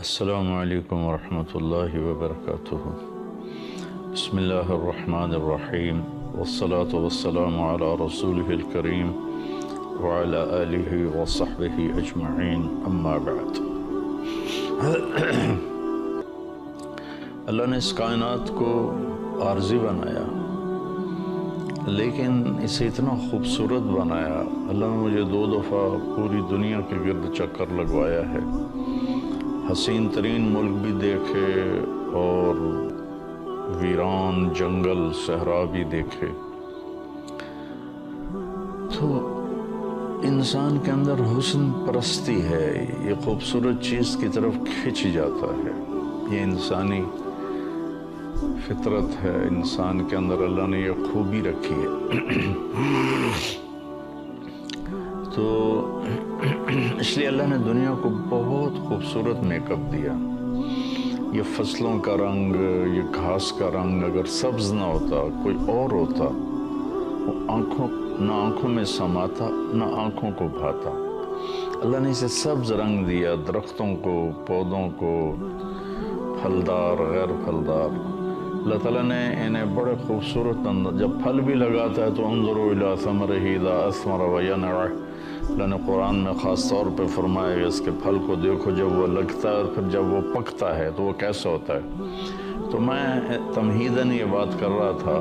السلام علیکم ورحمۃ اللہ وبرکاتہ۔ بسم اللہ الرحمن الرحیم والصلاة والسلام علی رسولہ الکریم وعلی آلہ وصحبہ اجمعین، اما بعد۔ اللہ نے اس کائنات کو عارضی بنایا، لیکن اسے اتنا خوبصورت بنایا۔ اللہ نے مجھے 2 دفعہ پوری دنیا کے گرد چکر لگوایا ہے، حسین ترین ملک بھی دیکھے اور ویران جنگل صحرا بھی دیکھے۔ تو انسان کے اندر حسن پرستی ہے، یہ خوبصورت چیز کی طرف کھنچ جاتا ہے، یہ انسانی فطرت ہے، انسان کے اندر اللہ نے یہ خوبی رکھی ہے۔ تو اس لیے اللہ نے دنیا کو بہت خوبصورت میک اپ دیا۔ یہ فصلوں کا رنگ، یہ گھاس کا رنگ اگر سبز نہ ہوتا، کوئی اور ہوتا، وہ نہ آنکھوں میں سماتا نہ آنکھوں کو بھاتا۔ اللہ نے اسے سبز رنگ دیا، درختوں کو، پودوں کو، پھلدار غیر پھلدار۔ اللہ تعالیٰ نے انہیں بڑے خوبصورت انداز، جب پھل بھی لگاتا ہے تو انظروا الی ثمرہ اذا اثمر وینعہ۔ اللہ نے قرآن میں خاص طور پہ فرمایا کہ اس کے پھل کو دیکھو جب وہ لگتا ہے اور پھر جب وہ پکتا ہے تو وہ کیسا ہوتا ہے۔ تو میں تمہیداً یہ بات کر رہا تھا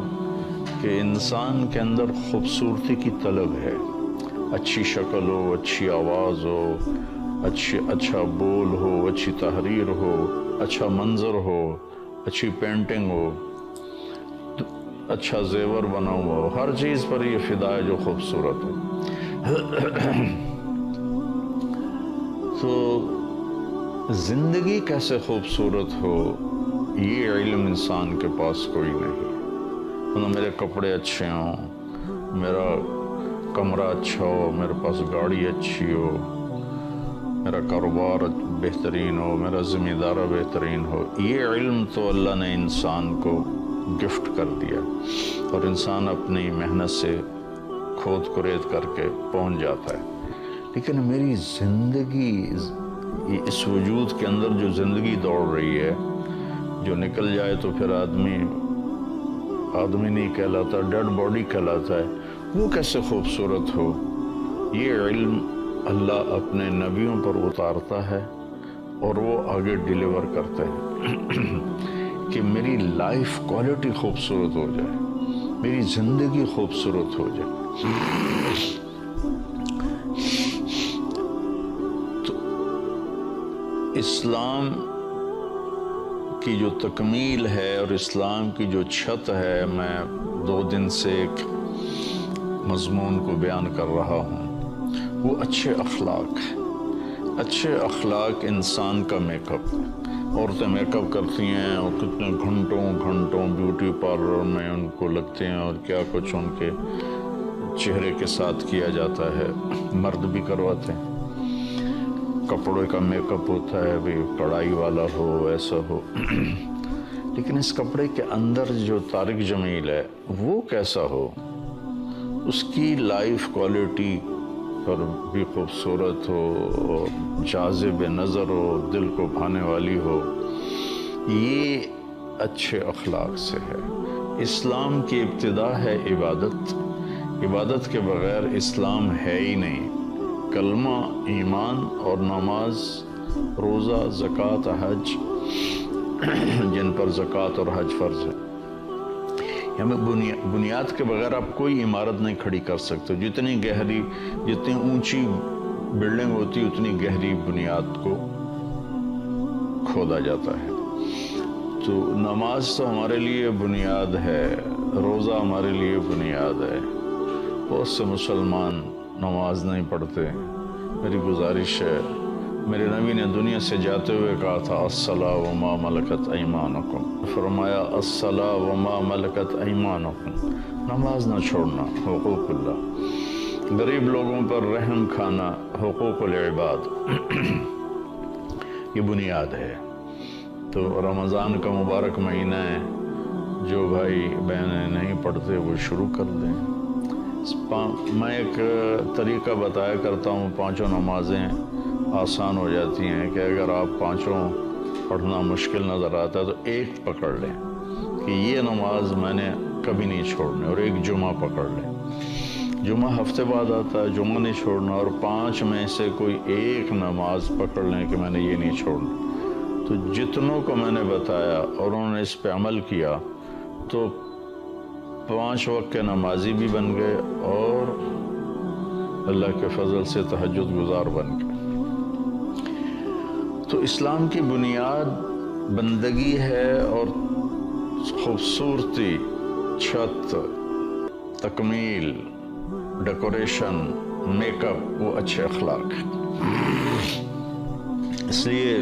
کہ انسان کے اندر خوبصورتی کی طلب ہے، اچھی شکل ہو، اچھی آواز ہو، اچھا بول ہو، اچھی تحریر ہو، اچھا منظر ہو، اچھی پینٹنگ ہو، اچھا زیور بنا ہوا ہو، ہر چیز پر یہ فدا ہے جو خوبصورت ہو۔ تو زندگی کیسے خوبصورت ہو، یہ علم انسان کے پاس کوئی نہیں۔ میرے کپڑے اچھے ہوں، میرا کمرہ اچھا ہو، میرے پاس گاڑی اچھی ہو، میرا کاروبار بہترین ہو، میرا ذمہ دارہ بہترین ہو، یہ علم تو اللہ نے انسان کو گفٹ کر دیا اور انسان اپنی محنت سے کھود کرید کر کے پہنچ جاتا ہے۔ لیکن میری زندگی، اس وجود کے اندر جو زندگی دوڑ رہی ہے، جو نکل جائے تو پھر آدمی نہیں کہلاتا، ڈیڈ باڈی کہلاتا ہے، وہ کیسے خوبصورت ہو، یہ علم اللہ اپنے نبیوں پر اتارتا ہے اور وہ آگے ڈیلیور کرتے ہیں کہ میری لائف کوالٹی خوبصورت ہو جائے، میری زندگی خوبصورت ہو جائے۔ تو اسلام کی جو تکمیل ہے اور اسلام کی جو چھت ہے، میں 2 دن سے ایک مضمون کو بیان کر رہا ہوں، وہ اچھے اخلاق ہے۔ اچھے اخلاق انسان کا میک اپ۔ عورتیں میک اپ کرتی ہیں اور کتنے گھنٹوں بیوٹی پارلر میں ان کو لگتے ہیں اور کیا کچھ ان کے چہرے کے ساتھ کیا جاتا ہے۔ مرد بھی کرواتے ہیں، کپڑے کا میک اپ ہوتا ہے، بھی کڑھائی والا ہو، ایسا ہو۔ لیکن اس کپڑے کے اندر جو طارق جمیل ہے وہ کیسا ہو، اس کی لائف کوالٹی پر بھی خوبصورت ہو، جاذب نظر ہو، دل کو بھانے والی ہو، یہ اچھے اخلاق سے ہے۔ اسلام کی ابتدا ہے عبادت، عبادت کے بغیر اسلام ہے ہی نہیں۔ کلمہ، ایمان اور نماز، روزہ، زکوٰۃ، حج، جن پر زکوٰۃ اور حج فرض ہے، ہمیں بنیاد کے بغیر آپ کوئی عمارت نہیں کھڑی کر سکتے۔ جتنی اونچی بلڈنگ ہوتی اتنی گہری بنیاد کو کھودا جاتا ہے۔ تو نماز تو ہمارے لیے بنیاد ہے، روزہ ہمارے لیے بنیاد ہے۔ بہت سے مسلمان نماز نہیں پڑھتے۔ میری گزارش ہے، میرے نبی نے دنیا سے جاتے ہوئے کہا تھا الصلاۃ وما ملکت ایمانکم، فرمایا الصلاۃ وما ملکت ایمانکم، نماز نہ چھوڑنا، حقوق اللہ، غریب لوگوں پر رحم کھانا، حقوق العباد، یہ بنیاد ہے۔ تو رمضان کا مبارک مہینہ ہے، جو بھائی بہنیں نہیں پڑھتے وہ شروع کر دیں۔ میں ایک طریقہ بتایا کرتا ہوں، 5 نمازیں آسان ہو جاتی ہیں کہ اگر آپ 5 پڑھنا مشکل نظر آتا ہے تو ایک پکڑ لیں کہ یہ نماز میں نے کبھی نہیں چھوڑنی، اور ایک جمعہ پکڑ لیں، جمعہ ہفتے بعد آتا ہے، جمعہ نہیں چھوڑنا، اور 5 میں سے کوئی ایک نماز پکڑ لیں کہ میں نے یہ نہیں چھوڑنا۔ تو جتنوں کو میں نے بتایا اور انہوں نے اس پہ عمل کیا تو 5 وقت کے نمازی بھی بن گئے اور اللہ کے فضل سے تہجد گزار بن گئے۔ تو اسلام کی بنیاد بندگی ہے، اور خوبصورتی، چھت، تکمیل، ڈیکوریشن، میک اپ، وہ اچھے اخلاق ہیں۔ اس لیے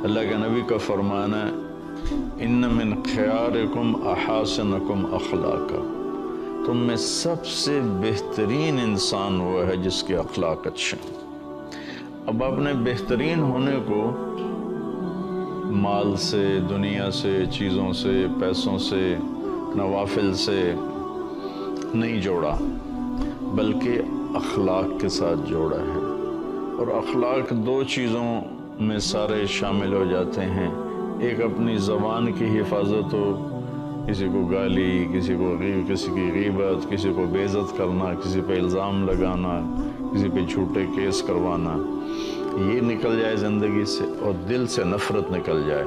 اللہ کے نبی کا فرمانا ہے ان من خیارکم احاسنکم اخلاقا، تم میں سب سے بہترین انسان وہ ہے جس کے اخلاق اچھے ہیں۔ اب آپ نے بہترین ہونے کو مال سے، دنیا سے، چیزوں سے، پیسوں سے، نوافل سے نہیں جوڑا، بلکہ اخلاق کے ساتھ جوڑا ہے۔ اور اخلاق 2 چیزوں میں سارے شامل ہو جاتے ہیں، ایک اپنی زبان کی حفاظت ہو، کسی کو گالی، کسی کی غیبت، کسی کو بے عزت کرنا، کسی پہ الزام لگانا، کسی پہ جھوٹے کیس کروانا، یہ نکل جائے زندگی سے، اور دل سے نفرت نکل جائے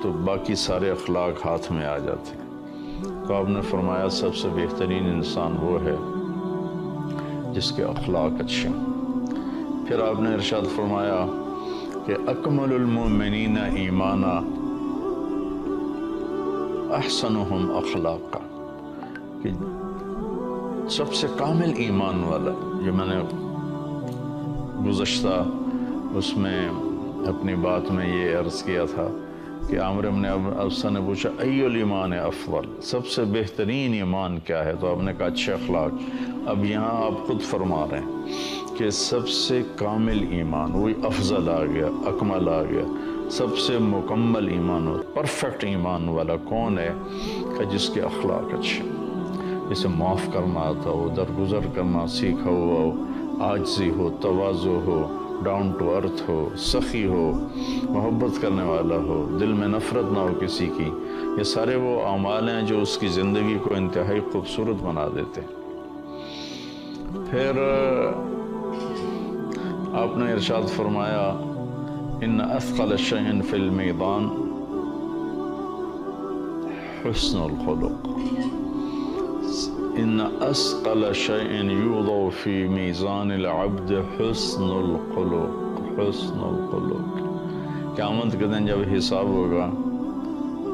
تو باقی سارے اخلاق ہاتھ میں آ جاتے ہیں۔ تو آپ نے فرمایا سب سے بہترین انسان وہ ہے جس کے اخلاق اچھے ہیں۔ پھر آپ نے ارشاد فرمایا کہ اکمل المؤمنین ایمانا احسنہم اخلاقا، کہ سب سے کامل ایمان والا، جو میں نے گزشتہ اس میں اپنی بات میں یہ عرض کیا تھا کہ عامر بن ابسہ نے پوچھا ای الایمان افضل، سب سے بہترین ایمان کیا ہے؟ تو آپ نے کہا اچھے اخلاق۔ اب یہاں آپ خود فرما رہے ہیں کہ سب سے کامل ایمان، وہی افضل آ گیا، اکمل آ گیا، سب سے مکمل ایمان، پرفیکٹ ایمان والا کون ہے؟ کہ جس کے اخلاق اچھے، جسے معاف کرنا آتا ہو، درگزر کرنا سیکھا ہوا ہو، عاجزی ہو، تواضع ہو، ڈاؤن ٹو ارتھ ہو، سخی ہو، محبت کرنے والا ہو، دل میں نفرت نہ ہو کسی کی۔ یہ سارے وہ اعمال ہیں جو اس کی زندگی کو انتہائی خوبصورت بنا دیتے ہیں۔ پھر آپ نے ارشاد فرمایا ان اثقل شیء فی المیزان حسن الخلق، ان اثقل شیء یوضع فی میزان العبد حسن الخلق، حسن الخلق۔ قیامت کے دن جب حساب ہوگا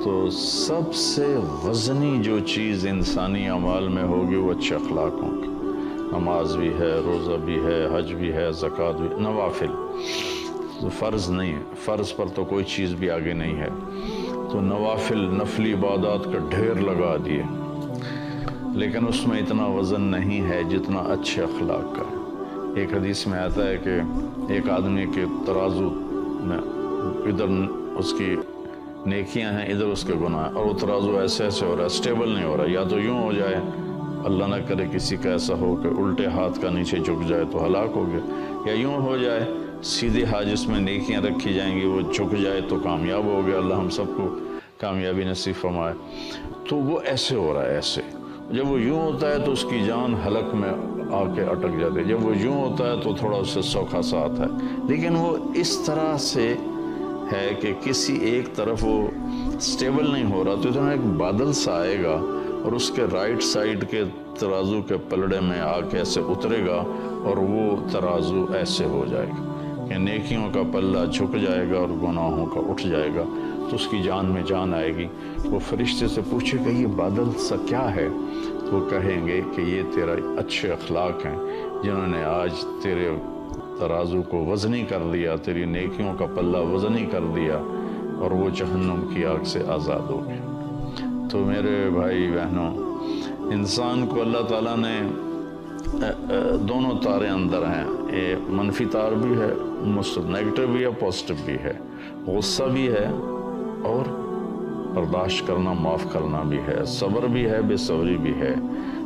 تو سب سے وزنی جو چیز انسانی اعمال میں ہوگی وہ اچھے اخلاق ہوں گے۔ نماز بھی ہے، روزہ بھی ہے، حج بھی ہے، زکوٰۃ بھی، نوافل تو فرض نہیں ہے، فرض پر تو کوئی چیز بھی آگے نہیں ہے، تو نوافل، نفلی عبادات کا ڈھیر لگا دیے، لیکن اس میں اتنا وزن نہیں ہے جتنا اچھے اخلاق کا ہے۔ ایک حدیث میں آتا ہے کہ ایک آدمی کے ترازو میں ادھر اس کی نیکیاں ہیں، ادھر اس کے گناہ ہیں، اور وہ ترازو ایسے ہو رہا ہے، سٹیبل نہیں ہو رہا، یا تو یوں ہو جائے، اللہ نہ کرے کسی کا ایسا ہو کہ الٹے ہاتھ کا نیچے جھک جائے تو ہلاک ہو گیا، یا یوں ہو جائے سیدھے ہاتھ جس میں نیکیاں رکھی جائیں گی وہ جھک جائے تو کامیاب ہو گیا، اللہ ہم سب کو کامیابی نصیب فرمائے۔ تو وہ ایسے ہو رہا ہے، ایسے جب وہ یوں ہوتا ہے تو اس کی جان حلق میں آ کے اٹک جاتی ہے، جب وہ یوں ہوتا ہے تو تھوڑا اس سے سوکھا سا آتا ہے، لیکن وہ اس طرح سے ہے کہ کسی ایک طرف وہ سٹیبل نہیں ہو رہا، تو اتنا ایک بادل سا آئے گا اور اس کے رائٹ سائڈ کے ترازو کے پلڑے میں آ کے ایسے اترے گا اور وہ ترازو ایسے ہو جائے گا کہ نیکیوں کا پلہ جھک جائے گا اور گناہوں کا اٹھ جائے گا، تو اس کی جان میں جان آئے گی۔ وہ فرشتے سے پوچھے کہ یہ بادل سا کیا ہے؟ تو وہ کہیں گے کہ یہ تیرا اچھے اخلاق ہیں جنہوں نے آج تیرے ترازو کو وزنی کر دیا، تیری نیکیوں کا پلہ وزنی کر دیا، اور وہ جہنم کی آگ سے آزاد ہو گیا۔ تو میرے بھائی بہنوں، انسان کو اللہ تعالیٰ نے دونوں تارے اندر ہیں، یہ منفی تار بھی ہے، نیگیٹو بھی ہے، پازیٹو بھی ہے، غصہ بھی ہے اور برداشت کرنا، معاف کرنا بھی ہے، صبر بھی ہے، بے صبری بھی ہے،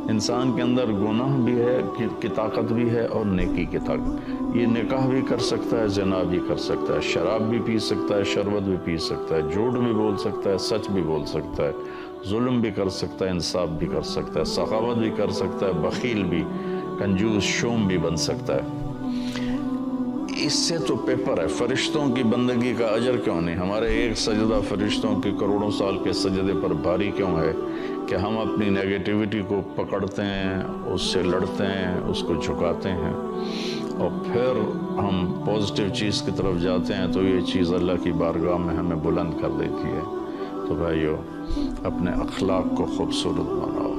انسان کے اندر گناہ بھی ہے کی طاقت بھی ہے اور نیکی کی طاقت. یہ نکاح بھی کر سکتا ہے، زنا بھی کر سکتا ہے، شراب بھی پی سکتا ہے، شربت بھی پی سکتا ہے، جھوٹ بھی بول سکتا ہے، سچ بھی بول سکتا ہے، ظلم بھی کر سکتا ہے، انصاف بھی کر سکتا ہے، سخاوت بھی کر سکتا ہے، بخیل بھی، کنجوس شوم بھی بن سکتا ہے. اس سے تو پیپر ہے. فرشتوں کی بندگی کا اجر کیوں نہیں؟ ہمارے ایک سجدہ فرشتوں کے کروڑوں سال کے سجدے پر بھاری کیوں ہے کہ ہم اپنی نیگیٹیوٹی کو پکڑتے ہیں، اس سے لڑتے ہیں، اس کو جھکاتے ہیں، اور پھر ہم پازیٹیو چیز کی طرف جاتے ہیں تو یہ چیز اللہ کی بارگاہ میں ہمیں بلند کر دیتی ہے. تو بھائیو، اپنے اخلاق کو خوبصورت بناؤ،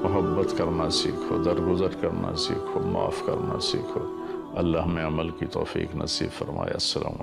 محبت کرنا سیکھو، درگزر کرنا سیکھو، معاف کرنا سیکھو. اللہ ہمیں عمل کی توفیق نصیب فرمائے. السلام علیکم.